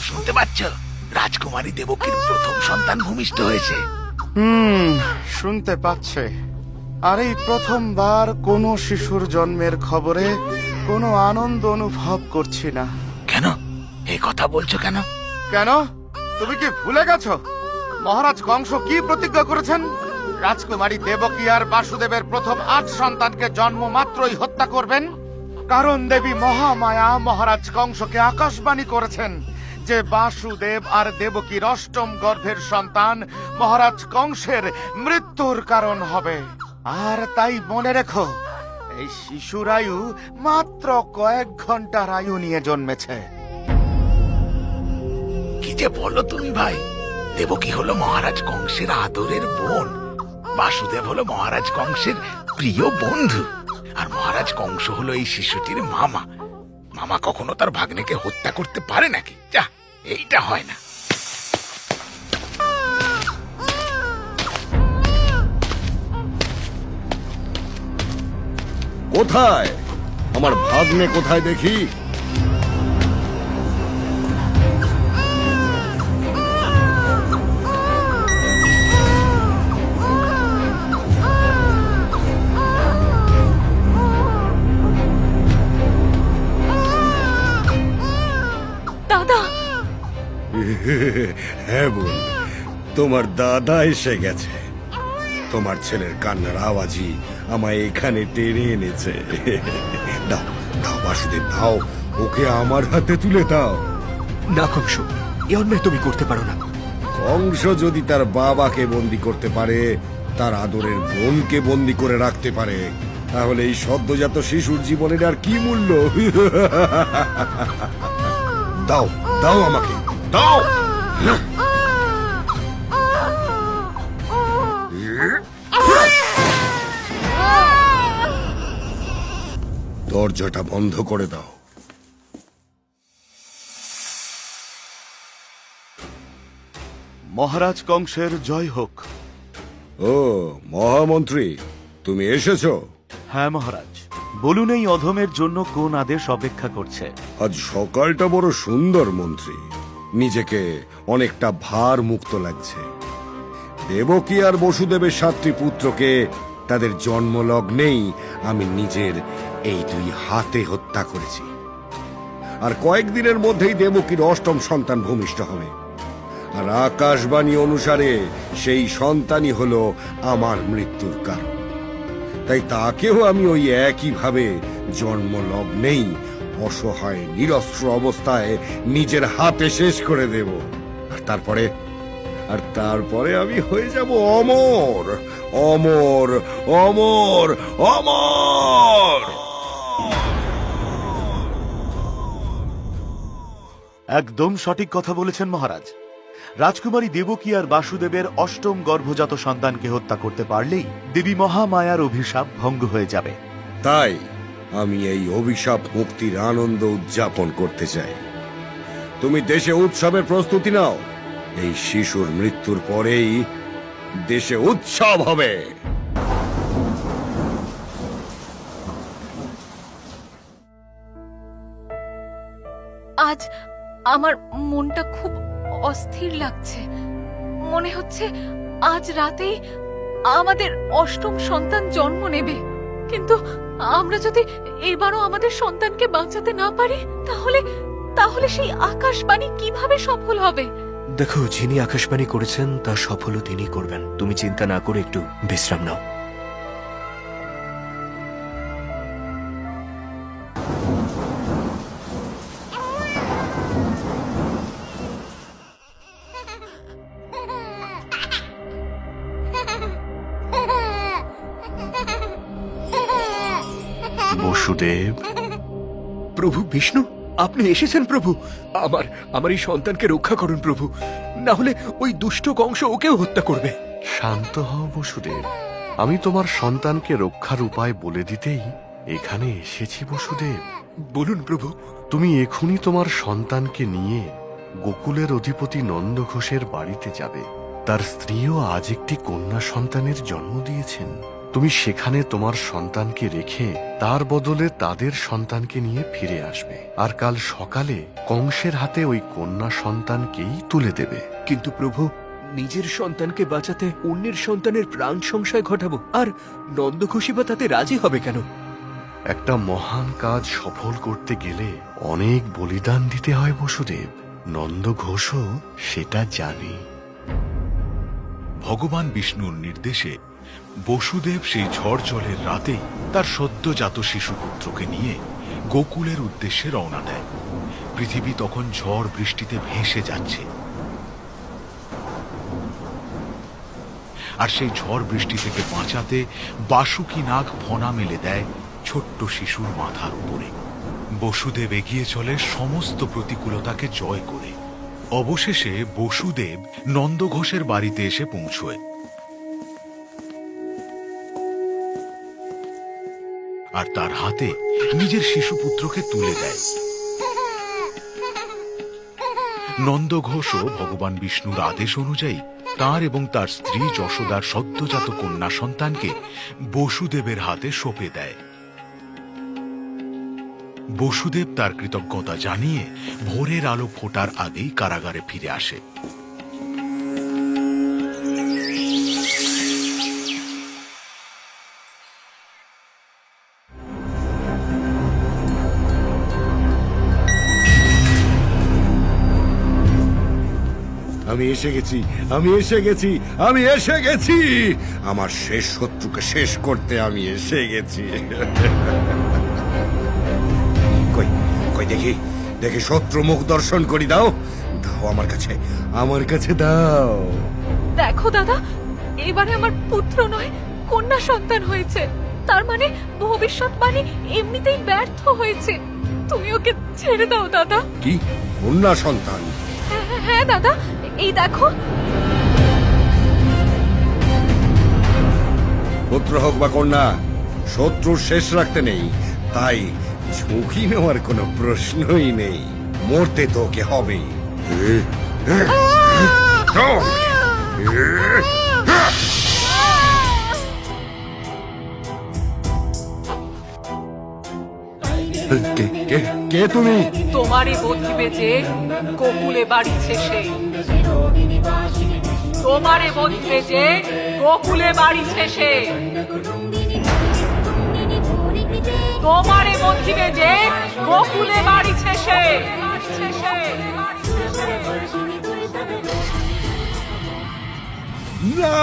শুনতে পাচ্ছ? রাজকুমারী দেবকীর প্রথম সন্তান ভূমিষ্ঠ হয়েছে। শুনতে পাচ্ছে। আর এই প্রথমবার কোনো শিশুর জন্মের খবরে কোনো আনন্দ অনুভব করছি না। কেন এই কথা বলছো কেন? কেন? তুমি কি ভুলে গেছো মহারাজ কংস কি প্রতিজ্ঞা করেছেন? রাজকুমারী দেবকী আর বাসুদেবের প্রথম 8 সন্তানকে জন্ম মাত্রই হত্যা করবেন। কারণ দেবী মহামায়া মহারাজ কংসকে আকাশবাণী করেছেন যে বাসুদেব আর দেবকীর অষ্টম গর্ভের সন্তান মহারাজ কংসের মৃত্যুর কারণ হবে। আর তাই মনে রেখো, এই শিশুর আয়ু মাত্র কয়েক ঘন্টার আয়ু নিয়ে জন্মেছে। কি যে বলো তুমি ভাই! দেবকী হলো মহারাজ কংসের আদরের বোন, বাসুদেব হলো মহারাজ কংসের প্রিয় বন্ধু, আর মহারাজ কংস হলো এই শিশুটির মামা। মামা কখনো তার ভাগ্নেকে হত্যা করতে পারে নাকি? যা, এইটা হয় না। কোথায় আমার ভাগ্নে? কোথায় দেখি? দাদা, হ্যাঁ বোন, তোমার দাদা এসে গেছে। তোমার ছেলের কান্নার আওয়াজই আমায় এখানে টেনে এনেছে। দাও দাও বাসুদেব, দাও, ওকে আমার হাতে তুলে দাও। না কংস, এ অন্যায় তুমি করতে পারো না। কংস যদি তার বাবাকে বন্দি করতে পারে, তার আদরের বোনকে বন্দি করে রাখতে পারে, তাহলে এই সদ্যজাত শিশুর জীবনের আর কি মূল্য? দাও দাও আমাকে, দাও। দরজাটা বন্ধ করে দাও। মহারাজ কংসের জয় হোক। ও মহামন্ত্রী, তুমি এসেছো? হ্যাঁ মহারাজ, বলুন এই অধমের জন্য কোন আদেশ অপেক্ষা করছে? আজ সকালটা বড় সুন্দর মন্ত্রী, নিজেকে অনেকটা ভার মুক্ত লাগছে। দেবকী আর বসুদেবের 7টি পুত্রকে তাদের জন্মলগ্নেই আমি নিজের এই 2 হাতে হত্যা করেছি। আর কয়েকদিনের মধ্যেই দেবকীর 8ম সন্তান ভূমিষ্ঠ হবে। আর আকাশবাণী অনুসারে সেই সন্তানই হলো আমার মৃত্যুর কারণ। তাই তাকেও আমি ওই একইভাবে জন্মলগ্নেই অসহায় নিরস্ত্র অবস্থায় নিজের হাতে শেষ করে দেব। আর তারপরে আমি হয়ে যাব অমর, অমর, অমর, অমর। একদম সঠিক কথা বলেছেন মহারাজ। রাজকুমারী দেবকী আর বাসুদেবের 8ম গর্ভজাত সন্তানকে হত্যা করতে পারলেই দেবী মহামায়ার অভিশাপ ভঙ্গ হয়ে যাবে। তাই আমি এই অভিশাপ মুক্তির আনন্দ উদযাপন করতে চাই। তুমি দেশে উৎসবের প্রস্তুতি নাও। এই শিশুর মৃত্যুর পরেই দেশে উৎসব হবে। আজ আমার মনটা খুব অস্থির লাগছে। মনে হচ্ছে আজ রাতেই আমাদের 8ম সন্তান জন্ম নেবে। কিন্তু আমরা যদি এবারও আমাদের সন্তানকে বাঁচাতে না পারি, তাহলে সেই আকাশবাণী কিভাবে সফল হবে? দেখো, যিনি আকাশবাণী করেছেন তা সফলও তিনি করবেন। তুমি চিন্তা না করে একটু বিশ্রাম নাও। বসুদেব, প্রভু বিষ্ণু, আপনি এসেছেন প্রভু। আমার এই সন্তানকে রক্ষা করুন প্রভু, না হলে ওই দুষ্ট কংস ওকেও হত্যা করবে। শান্ত হও বসুদেব, আমি তোমার সন্তানকে রক্ষার উপায় বলে দিতেই এখানে এসেছি বসুদেব। বলুন প্রভু। তুমি এখনই তোমার সন্তানকে নিয়ে গোকুলের অধিপতি নন্দ ঘোষের বাড়িতে যাবে। তার স্ত্রীও আজ একটি কন্যা সন্তানের জন্ম দিয়েছেন। তুমি সেখানে তোমার সন্তানকে রেখে তার বদলে তাদের সন্তানকে নিয়ে ফিরে আসবে, আর কাল সকালে কংসের হাতে ওই কন্যা সন্তানকেই তুলে দেবে। কিন্তু প্রভু, নিজের সন্তানকে বাঁচাতে অন্যের সন্তানের প্রাণ সংশয় ঘটাবো, আর নন্দঘোষী বা তাতে রাজি হবে কেন? একটা মহান কাজ সফল করতে গেলে অনেক বলিদান দিতে হয় বসুদেব। নন্দ ঘোষও সেটা জানে। ভগবান বিষ্ণুর নির্দেশে বসুদেব সেই ঝড় জলের রাতেই তার সদ্যজাত শিশুপুত্রকে নিয়ে গোকুলের উদ্দেশ্যে রওনা দেয়। পৃথিবী তখন ঝড় বৃষ্টিতে ভেসে যাচ্ছে, আর সেই ঝড় বৃষ্টি থেকে বাঁচাতে বাসুকি নাগ ফনা মেলে দেয় ছোট্ট শিশুর মাথার উপরে। বসুদেব এগিয়ে চলে সমস্ত প্রতিকূলতাকে জয় করে। অবশেষে বসুদেব নন্দঘোষের বাড়িতে এসে পৌঁছয়, আর তার হাতে নিজের শিশুপুত্রকে তুলে দেয়। নন্দঘোষও ভগবান বিষ্ণুর আদেশ অনুযায়ী তার এবং তার স্ত্রী যশোদার সদ্যজাত কন্যা সন্তানকে বসুদেবের হাতে সঁপে দেয়। বসুদেব তার কৃতজ্ঞতা জানিয়ে ভোরের আলো ফোটার আগেই কারাগারে ফিরে আসে। আমি এসে গেছি, আমি এসে গেছি, আমি এসে গেছি। আমার শেষ শত্রুকে শেষ করতে আমি এসে গেছি। কই কই দেখি দেখি শত্রু মুখ দর্শন করি। দাও দাও আমার কাছে দাও। দেখো দাদা, এবারে আমার পুত্র নয় কন্যা সন্তান হয়েছে। তার মানে ভবিষ্যৎবাণী এমনিতেই ব্যর্থ হয়েছে। তুমি ওকে ছেড়ে দাও দাদা। কি কন্যা সন্তান? হ্যাঁ দাদা, এই দেখো। পুত্র হোক বা কন্যা, শত্রুর শেষ রাখতে নেই, তাই ঝুঁকি নেওয়ার কোনো প্রশ্নই নেই। মরতে তোকে হবে। কে তুমি? তোমারই বধিবে যে গোকুলে বাড়িছে সে। তোমারে বধিবে যে গোকুলে বাড়িছে সে। তোমারে বধিবে যে গোকুলে বাড়িছে সে। না